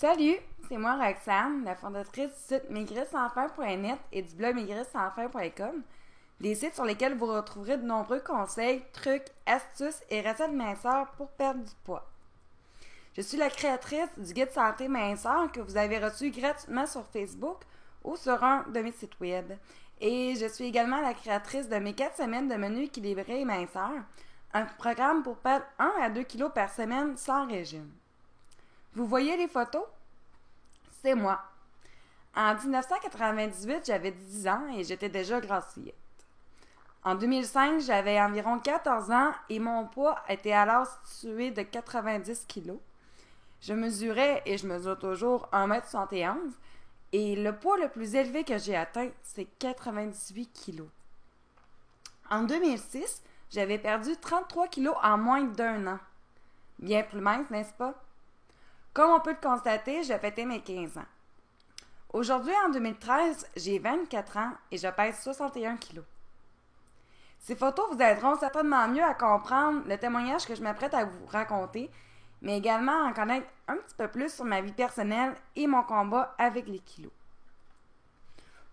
Salut, c'est moi Roxane, la fondatrice du site maigrirsansfaim.net et du blog maigrirsansfaim.com, des sites sur lesquels vous retrouverez de nombreux conseils, trucs, astuces et recettes minceur pour perdre du poids. Je suis la créatrice du guide santé minceur que vous avez reçu gratuitement sur Facebook ou sur un de mes sites web. Et je suis également la créatrice de mes 4 semaines de menu équilibré et minceur, un programme pour perdre 1 à 2 kg par semaine sans régime. Vous voyez les photos? C'est moi. En 1998, j'avais 10 ans et j'étais déjà grassouillette. En 2005, j'avais environ 14 ans et mon poids était alors situé de 90 kg. Je mesurais, et je mesure toujours, 1,71 m et le poids le plus élevé que j'ai atteint, c'est 98 kg. En 2006, j'avais perdu 33 kg en moins d'1 an. Bien plus mince, n'est-ce pas? Comme on peut le constater, j'ai fêté mes 15 ans. Aujourd'hui, en 2013, j'ai 24 ans et je pèse 61 kg. Ces photos vous aideront certainement mieux à comprendre le témoignage que je m'apprête à vous raconter, mais également à en connaître un petit peu plus sur ma vie personnelle et mon combat avec les kilos.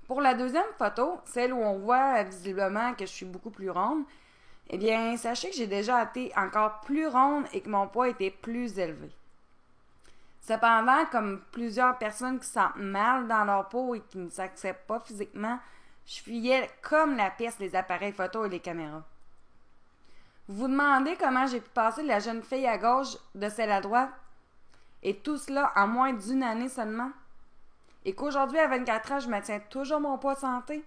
Pour la deuxième photo, celle où on voit visiblement que je suis beaucoup plus ronde, eh bien, sachez que j'ai déjà été encore plus ronde et que mon poids était plus élevé. Cependant, comme plusieurs personnes qui se sentent mal dans leur peau et qui ne s'acceptent pas physiquement, je fuyais comme la peste les appareils photo et les caméras. Vous vous demandez comment j'ai pu passer de la jeune fille à gauche de celle à droite? Et tout cela en moins d'1 année seulement? Et qu'aujourd'hui, à 24 ans, je maintiens toujours mon poids de santé?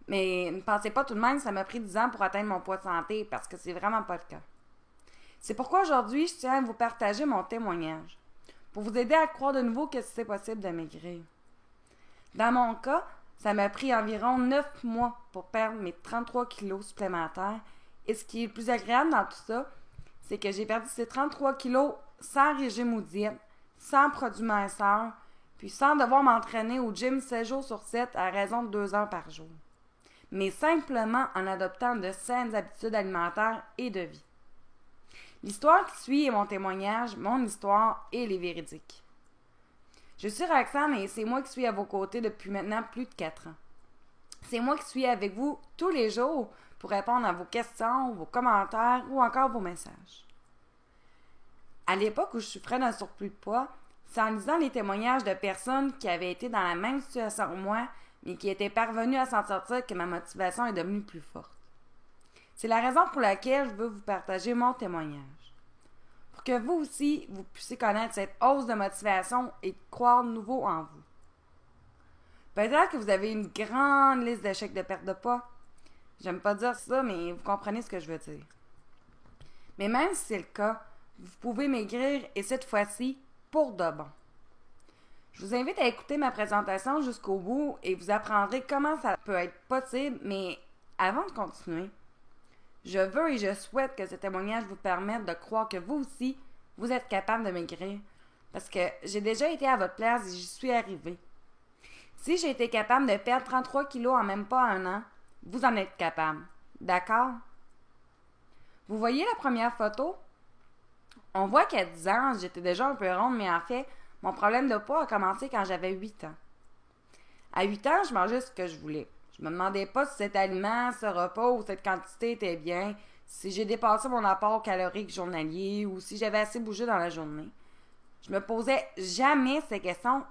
Mais ne pensez pas tout de même que ça m'a pris 10 ans pour atteindre mon poids de santé, parce que c'est vraiment pas le cas. C'est pourquoi aujourd'hui, je tiens à vous partager mon témoignage, pour vous aider à croire de nouveau que c'est possible de maigrir. Dans mon cas, ça m'a pris environ 9 mois pour perdre mes 33 kilos supplémentaires. Et ce qui est le plus agréable dans tout ça, c'est que j'ai perdu ces 33 kilos sans régime ou diète, sans produits minceurs, puis sans devoir m'entraîner au gym 7 jours sur 7 à raison de 2 heures par jour. Mais simplement en adoptant de saines habitudes alimentaires et de vie. L'histoire qui suit est mon témoignage, mon histoire et les véridiques. Je suis Roxane et c'est moi qui suis à vos côtés depuis maintenant plus de 4 ans. C'est moi qui suis avec vous tous les jours pour répondre à vos questions, vos commentaires ou encore vos messages. À l'époque où je souffrais d'un surplus de poids, c'est en lisant les témoignages de personnes qui avaient été dans la même situation que moi, mais qui étaient parvenues à s'en sortir que ma motivation est devenue plus forte. C'est la raison pour laquelle je veux vous partager mon témoignage. Pour que vous aussi, vous puissiez connaître cette hausse de motivation et croire de nouveau en vous. Peut-être que vous avez une grande liste d'échecs de perte de poids. J'aime pas dire ça, mais vous comprenez ce que je veux dire. Mais même si c'est le cas, vous pouvez maigrir et cette fois-ci, pour de bon. Je vous invite à écouter ma présentation jusqu'au bout et vous apprendrez comment ça peut être possible, mais avant de continuer, je veux et je souhaite que ce témoignage vous permette de croire que vous aussi, vous êtes capable de maigrir, parce que j'ai déjà été à votre place et j'y suis arrivée. Si j'ai été capable de perdre 33 kilos en même pas 1 an, vous en êtes capable. D'accord? Vous voyez la première photo? On voit qu'à 10 ans, j'étais déjà un peu ronde, mais en fait, mon problème de poids a commencé quand j'avais 8 ans. À 8 ans, je mangeais ce que je voulais. Je me demandais pas si cet aliment, ce repas ou cette quantité était bien, si j'ai dépassé mon apport calorique journalier ou si j'avais assez bougé dans la journée. Je me posais jamais ces questions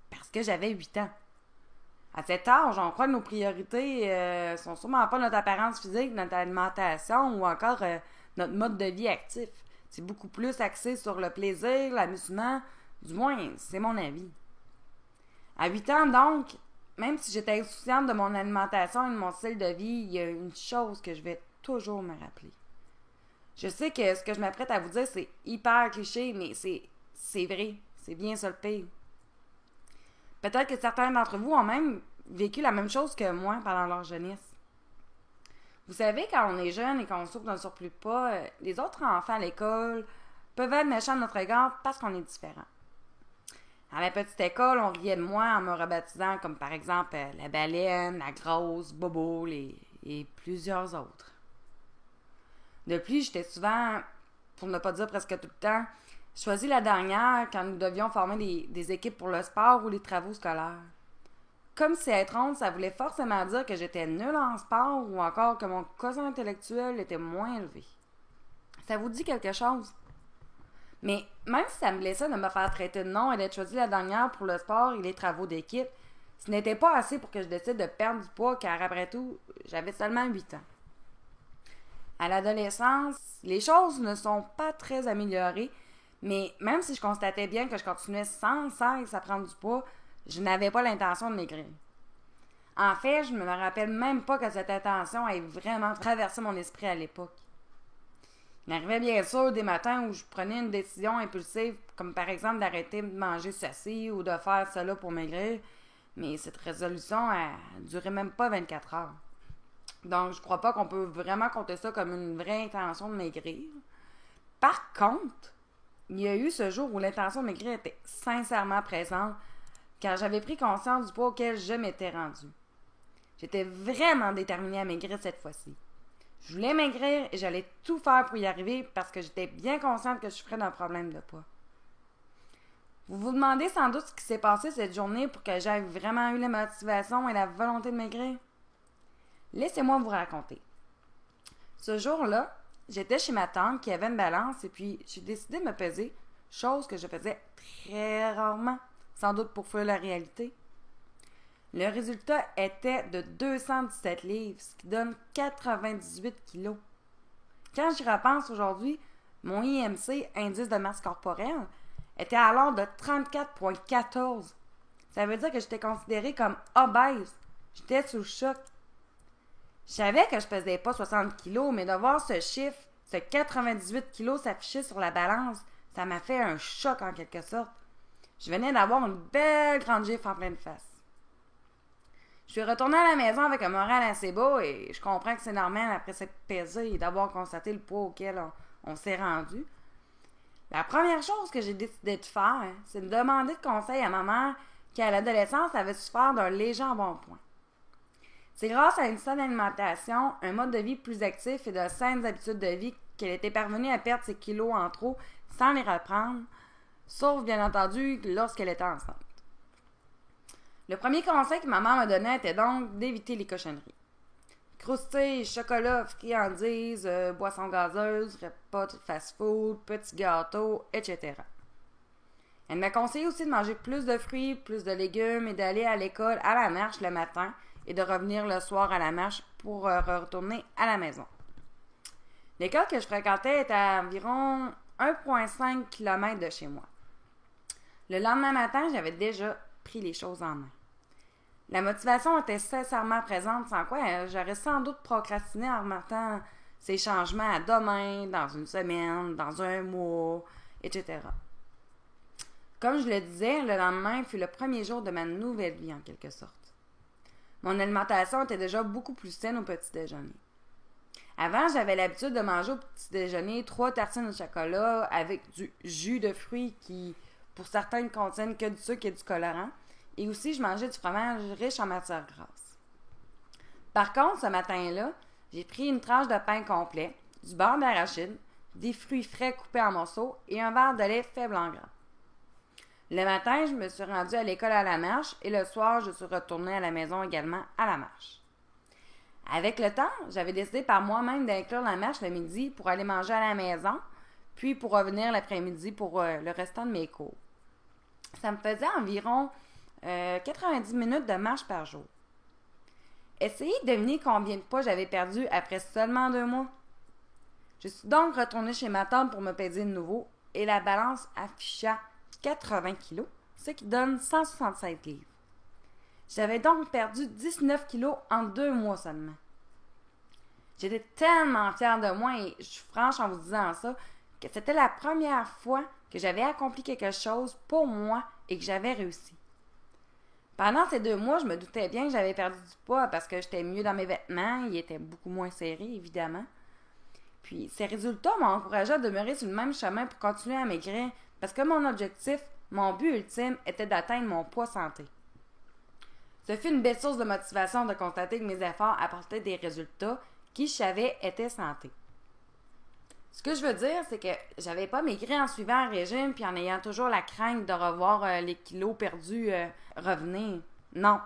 parce que j'avais 8 ans. À cet âge, on croit que nos priorités sont sûrement pas notre apparence physique, notre alimentation ou encore notre mode de vie actif. C'est beaucoup plus axé sur le plaisir, l'amusement, du moins, c'est mon avis. À 8 ans, donc, même si j'étais insouciante de mon alimentation et de mon style de vie, il y a une chose que je vais toujours me rappeler. Je sais que ce que je m'apprête à vous dire, c'est hyper cliché, mais c'est vrai. C'est bien ça le pire. Peut-être que certains d'entre vous ont même vécu la même chose que moi pendant leur jeunesse. Vous savez, quand on est jeune et qu'on souffre d'un surplus de poids, les autres enfants à l'école peuvent être méchants de notre égard parce qu'on est différent. À la petite école, on riait de moi en me rebaptisant comme par exemple la baleine, la grosse, Bobo et plusieurs autres. De plus, j'étais souvent, pour ne pas dire presque tout le temps, Je choisis la dernière quand nous devions former des équipes pour le sport ou les travaux scolaires. Comme si être ronde, ça voulait forcément dire que j'étais nulle en sport ou encore que mon quotient intellectuel était moins élevé. Ça vous dit quelque chose? Mais même si ça me blessait de me faire traiter de nom et d'être choisie la dernière pour le sport et les travaux d'équipe, ce n'était pas assez pour que je décide de perdre du poids car après tout, j'avais seulement 8 ans. À l'adolescence, les choses ne sont pas très améliorées, mais même si je constatais bien que je continuais sans cesse à prendre du poids, je n'avais pas l'intention de maigrir. En fait, je ne me rappelle même pas que cette intention ait vraiment traversé mon esprit à l'époque. Il m'arrivait bien sûr des matins où je prenais une décision impulsive, comme par exemple d'arrêter de manger ceci ou de faire cela pour maigrir, mais cette résolution a duré même pas 24 heures. Donc, je crois pas qu'on peut vraiment compter ça comme une vraie intention de maigrir. Par contre, il y a eu ce jour où l'intention de maigrir était sincèrement présente, car j'avais pris conscience du poids auquel je m'étais rendue. J'étais vraiment déterminée à maigrir cette fois-ci. Je voulais maigrir et j'allais tout faire pour y arriver parce que j'étais bien consciente que je souffrais d'un problème de poids. Vous vous demandez sans doute ce qui s'est passé cette journée pour que j'aie vraiment eu la motivation et la volonté de maigrir? Laissez-moi vous raconter. Ce jour-là, j'étais chez ma tante qui avait une balance et puis j'ai décidé de me peser, chose que je faisais très rarement, sans doute pour faire la réalité. Le résultat était de 217 livres, ce qui donne 98 kilos. Quand j'y repense aujourd'hui, mon IMC, indice de masse corporelle, était alors de 34,14. Ça veut dire que j'étais considérée comme obèse. J'étais sous le choc. Je savais que je pesais pas 60 kilos, mais de voir ce chiffre, ce 98 kilos s'afficher sur la balance, ça m'a fait un choc en quelque sorte. Je venais d'avoir une belle grande gifle en pleine face. Je suis retournée à la maison avec un moral assez bas et je comprends que c'est normal après s'être pesé et d'avoir constaté le poids auquel on s'est rendu. La première chose que j'ai décidé de faire, c'est de demander de conseil à ma mère qui, à l'adolescence, avait souffert d'un léger embonpoint. C'est grâce à une saine alimentation, un mode de vie plus actif et de saines habitudes de vie qu'elle était parvenue à perdre ses kilos en trop sans les reprendre, sauf bien entendu lorsqu'elle était enceinte. Le premier conseil que ma mère me donnait était donc d'éviter les cochonneries. Croustilles, chocolat, friandises, boissons gazeuses, repas de fast-food, petits gâteaux, etc. Elle m'a conseillé aussi de manger plus de fruits, plus de légumes et d'aller à l'école à la marche le matin et de revenir le soir à la marche pour retourner à la maison. L'école que je fréquentais était à environ 1,5 km de chez moi. Le lendemain matin, j'avais déjà pris les choses en main. La motivation était sincèrement présente, sans quoi j'aurais sans doute procrastiné en remettant ces changements à demain, dans une semaine, dans un mois, etc. Comme je le disais, le lendemain fut le premier jour de ma nouvelle vie en quelque sorte. Mon alimentation était déjà beaucoup plus saine au petit déjeuner. Avant, j'avais l'habitude de manger au petit déjeuner 3 tartines de chocolat avec du jus de fruits qui, pour certains, ne contiennent que du sucre et du colorant. Et aussi, je mangeais du fromage riche en matière grasse. Par contre, ce matin-là, j'ai pris une tranche de pain complet, du beurre d'arachide, des fruits frais coupés en morceaux et un verre de lait faible en gras. Le matin, je me suis rendue à l'école à la marche et le soir, je suis retournée à la maison également à la marche. Avec le temps, j'avais décidé par moi-même d'inclure la marche le midi pour aller manger à la maison, puis pour revenir l'après-midi pour le restant de mes cours. Ça me faisait environ 90 minutes de marche par jour. Essayez de deviner combien de poids j'avais perdu après seulement 2 mois. Je suis donc retournée chez ma tante pour me peser de nouveau et la balance afficha 80 kilos, ce qui donne 167 livres. J'avais donc perdu 19 kilos en 2 mois seulement. J'étais tellement fière de moi et je suis franche en vous disant ça que c'était la première fois que j'avais accompli quelque chose pour moi et que j'avais réussi. Pendant ces 2 mois, je me doutais bien que j'avais perdu du poids parce que j'étais mieux dans mes vêtements, ils étaient beaucoup moins serrés, évidemment. Puis ces résultats m'ont encouragé à demeurer sur le même chemin pour continuer à maigrir parce que mon objectif, mon but ultime, était d'atteindre mon poids santé. Ce fut une belle source de motivation de constater que mes efforts apportaient des résultats qui, je savais, étaient santé. Ce que je veux dire, c'est que j'avais pas maigri en suivant un régime puis en ayant toujours la crainte de revoir les kilos perdus revenir. Non.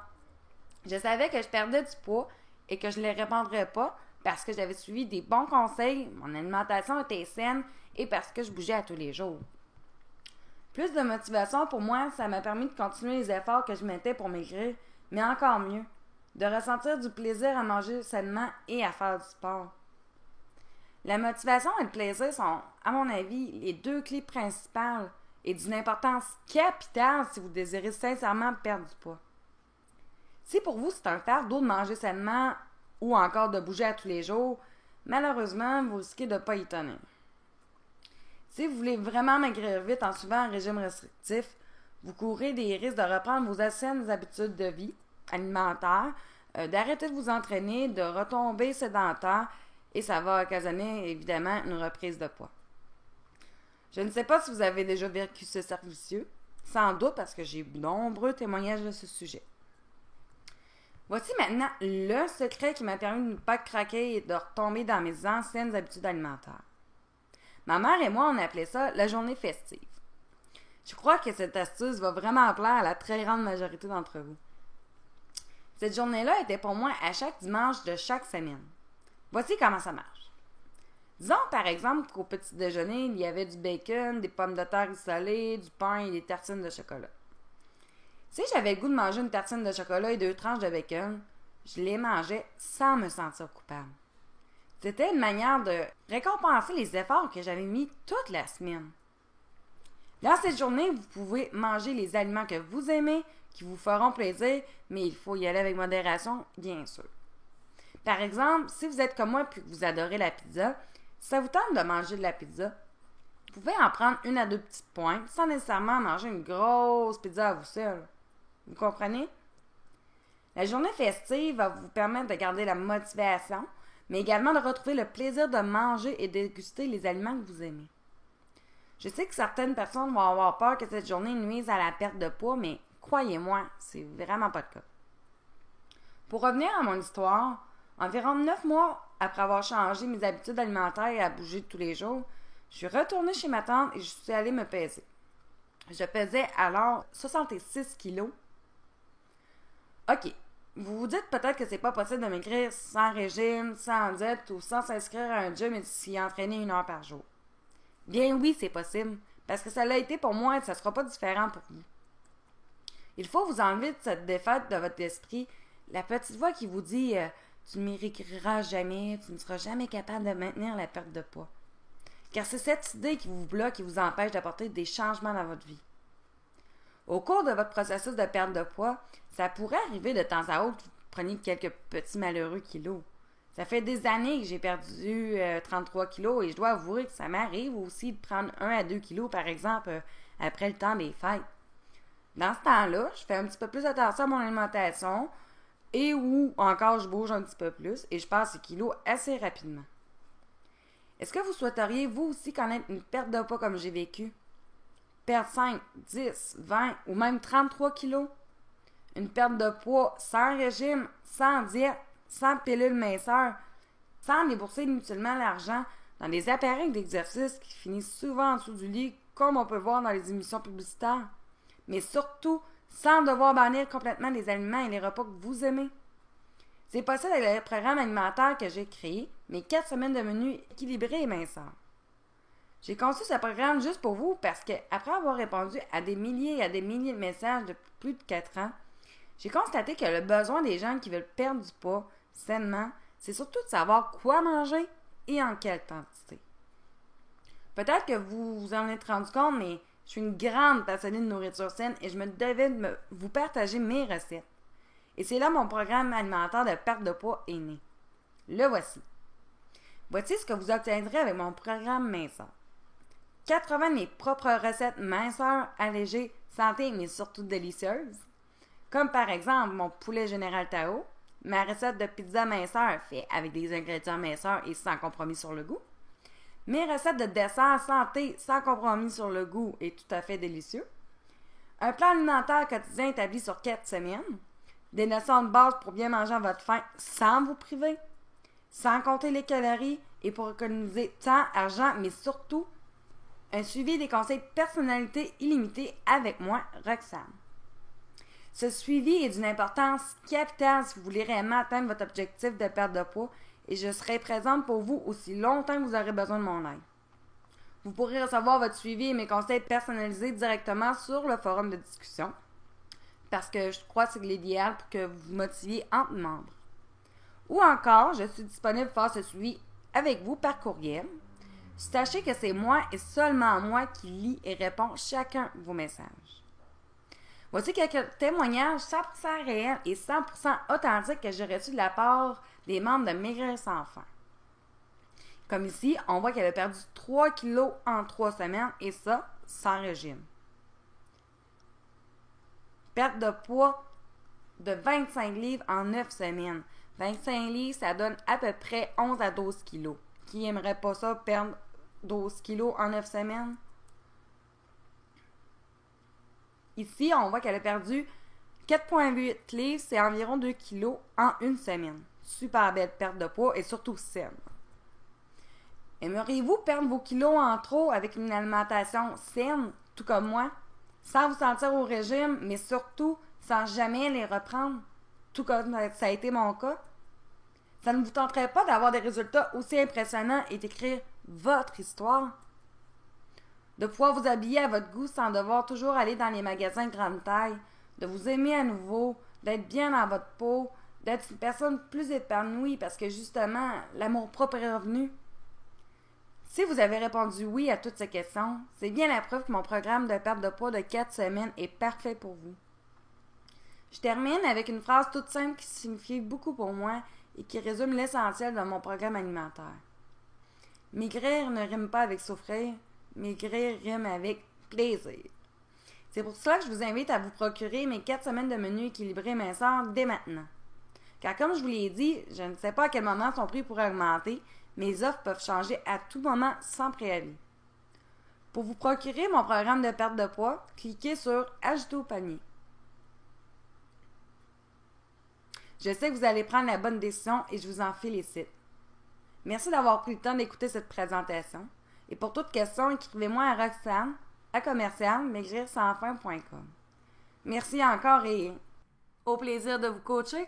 Je savais que je perdais du poids et que je ne les répandrais pas parce que j'avais suivi des bons conseils, mon alimentation était saine et parce que je bougeais à tous les jours. Plus de motivation pour moi, ça m'a permis de continuer les efforts que je mettais pour maigrir, mais encore mieux, de ressentir du plaisir à manger sainement et à faire du sport. La motivation et le plaisir sont, à mon avis, les deux clés principales et d'une importance capitale si vous désirez sincèrement perdre du poids. Si pour vous c'est un fardeau de manger sainement ou encore de bouger à tous les jours, malheureusement, vous risquez de ne pas y tenir. Si vous voulez vraiment maigrir vite en suivant un régime restrictif, vous courez des risques de reprendre vos anciennes habitudes de vie alimentaires, d'arrêter de vous entraîner, de retomber sédentaire et ça va occasionner évidemment une reprise de poids. Je ne sais pas si vous avez déjà vécu ce cercle vicieux, sans doute parce que j'ai eu de nombreux témoignages de ce sujet. Voici maintenant le secret qui m'a permis de ne pas craquer et de retomber dans mes anciennes habitudes alimentaires. Ma mère et moi, on appelait ça la journée festive. Je crois que cette astuce va vraiment plaire à la très grande majorité d'entre vous. Cette journée-là était pour moi à chaque dimanche de chaque semaine. Voici comment ça marche. Disons par exemple qu'au petit déjeuner, il y avait du bacon, des pommes de terre salées, du pain et des tartines de chocolat. Si j'avais le goût de manger une tartine de chocolat et 2 tranches de bacon, je les mangeais sans me sentir coupable. C'était une manière de récompenser les efforts que j'avais mis toute la semaine. Dans cette journée, vous pouvez manger les aliments que vous aimez, qui vous feront plaisir, mais il faut y aller avec modération, bien sûr. Par exemple, si vous êtes comme moi et que vous adorez la pizza, si ça vous tente de manger de la pizza, vous pouvez en prendre 1 à 2 petites pointes sans nécessairement manger une grosse pizza à vous seul. Vous comprenez? La journée festive va vous permettre de garder la motivation, mais également de retrouver le plaisir de manger et de déguster les aliments que vous aimez. Je sais que certaines personnes vont avoir peur que cette journée nuise à la perte de poids, mais croyez-moi, c'est vraiment pas le cas. Pour revenir à mon histoire, environ 9 mois après avoir changé mes habitudes alimentaires et à bouger tous les jours, je suis retournée chez ma tante et je suis allée me peser. Je pesais alors 66 kilos. OK. Vous vous dites peut-être que c'est pas possible de maigrir sans régime, sans diète ou sans s'inscrire à un gym et s'y entraîner 1 heure par jour. Bien oui, c'est possible, parce que ça l'a été pour moi et ça sera pas différent pour vous. Il faut vous enlever de cette défaite de votre esprit, la petite voix qui vous dit tu ne maigriras jamais, tu ne seras jamais capable de maintenir la perte de poids. Car c'est cette idée qui vous bloque et vous empêche d'apporter des changements dans votre vie. Au cours de votre processus de perte de poids, ça pourrait arriver de temps à autre que vous preniez quelques petits malheureux kilos. Ça fait des années que j'ai perdu 33 kilos et je dois avouer que ça m'arrive aussi de prendre 1 à 2 kilos, par exemple, après le temps des fêtes. Dans ce temps-là, je fais un petit peu plus attention à mon alimentation et ou encore je bouge un petit peu plus et je passe ces kilos assez rapidement. Est-ce que vous souhaiteriez vous aussi connaître une perte de poids comme j'ai vécu? Perdre 5, 10, 20 ou même 33 kilos? Une perte de poids sans régime, sans diète, sans pilule minceur, sans débourser inutilement l'argent dans des appareils d'exercice qui finissent souvent en dessous du lit, comme on peut voir dans les émissions publicitaires. Mais surtout, sans devoir bannir complètement les aliments et les repas que vous aimez. C'est possible avec le programme alimentaire que j'ai créé, mes 4 semaines de menu équilibré et minceur. J'ai conçu ce programme juste pour vous parce que, après avoir répondu à des milliers et à des milliers de messages depuis plus de 4 ans, j'ai constaté que le besoin des gens qui veulent perdre du poids sainement, c'est surtout de savoir quoi manger et en quelle quantité. Peut-être que vous vous en êtes rendu compte, mais je suis une grande passionnée de nourriture saine et je me devais de vous partager mes recettes. Et c'est là mon programme alimentaire de perte de poids est né. Le voici. Voici ce que vous obtiendrez avec mon programme minceur. 80 de mes propres recettes minceurs, allégées, santé, mais surtout délicieuses. Comme par exemple mon poulet général Tao, ma recette de pizza minceur faite avec des ingrédients minceurs et sans compromis sur le goût. Mes recettes de dessert santé sans compromis sur le goût et tout à fait délicieux. Un plan alimentaire quotidien établi sur 4 semaines. Des notions de base pour bien manger à votre faim sans vous priver. Sans compter les calories et pour économiser temps, argent, mais surtout un suivi des conseils de personnalité illimité avec moi, Roxane. Ce suivi est d'une importance capitale si vous voulez réellement atteindre votre objectif de perte de poids et je serai présente pour vous aussi longtemps que vous aurez besoin de mon aide. Vous pourrez recevoir votre suivi et mes conseils personnalisés directement sur le forum de discussion parce que je crois que c'est l'idéal pour que vous vous motiviez entre membres. Ou encore, je suis disponible pour faire ce suivi avec vous par courriel. Sachez que c'est moi et seulement moi qui lis et réponds chacun de vos messages. Voici quelques témoignages 100% réels et 100% authentiques que j'ai reçus de la part des membres de Maigrir sans faim. Comme ici, on voit qu'elle a perdu 3 kilos en 3 semaines et ça, sans régime. Perte de poids de 25 livres en 9 semaines. 25 livres, ça donne à peu près 11 à 12 kilos. Qui aimerait pas ça, perdre 12 kilos en 9 semaines? Ici, on voit qu'elle a perdu 4,8 livres, c'est environ 2 kilos en une semaine. Super belle perte de poids et surtout saine. Aimeriez-vous perdre vos kilos en trop avec une alimentation saine, tout comme moi, sans vous sentir au régime, mais surtout sans jamais les reprendre, tout comme ça a été mon cas? Ça ne vous tenterait pas d'avoir des résultats aussi impressionnants et d'écrire votre histoire? De pouvoir vous habiller à votre goût sans devoir toujours aller dans les magasins de grande taille, de vous aimer à nouveau, d'être bien dans votre peau, d'être une personne plus épanouie parce que justement, l'amour-propre est revenu. Si vous avez répondu oui à toutes ces questions, c'est bien la preuve que mon programme de perte de poids de 4 semaines est parfait pour vous. Je termine avec une phrase toute simple qui signifie beaucoup pour moi et qui résume l'essentiel de mon programme alimentaire. Maigrir ne rime pas avec souffrir, maigrir rime avec plaisir. C'est pour cela que je vous invite à vous procurer mes 4 semaines de menu équilibré minceur dès maintenant. Car comme je vous l'ai dit, je ne sais pas à quel moment son prix pourrait augmenter, mes offres peuvent changer à tout moment sans préavis. Pour vous procurer mon programme de perte de poids, cliquez sur « Ajouter au panier ». Je sais que vous allez prendre la bonne décision et je vous en félicite. Merci d'avoir pris le temps d'écouter cette présentation. Et pour toute question, écrivez-moi à Roxane, @maigrirsansfaim.com. Merci encore et au plaisir de vous coacher.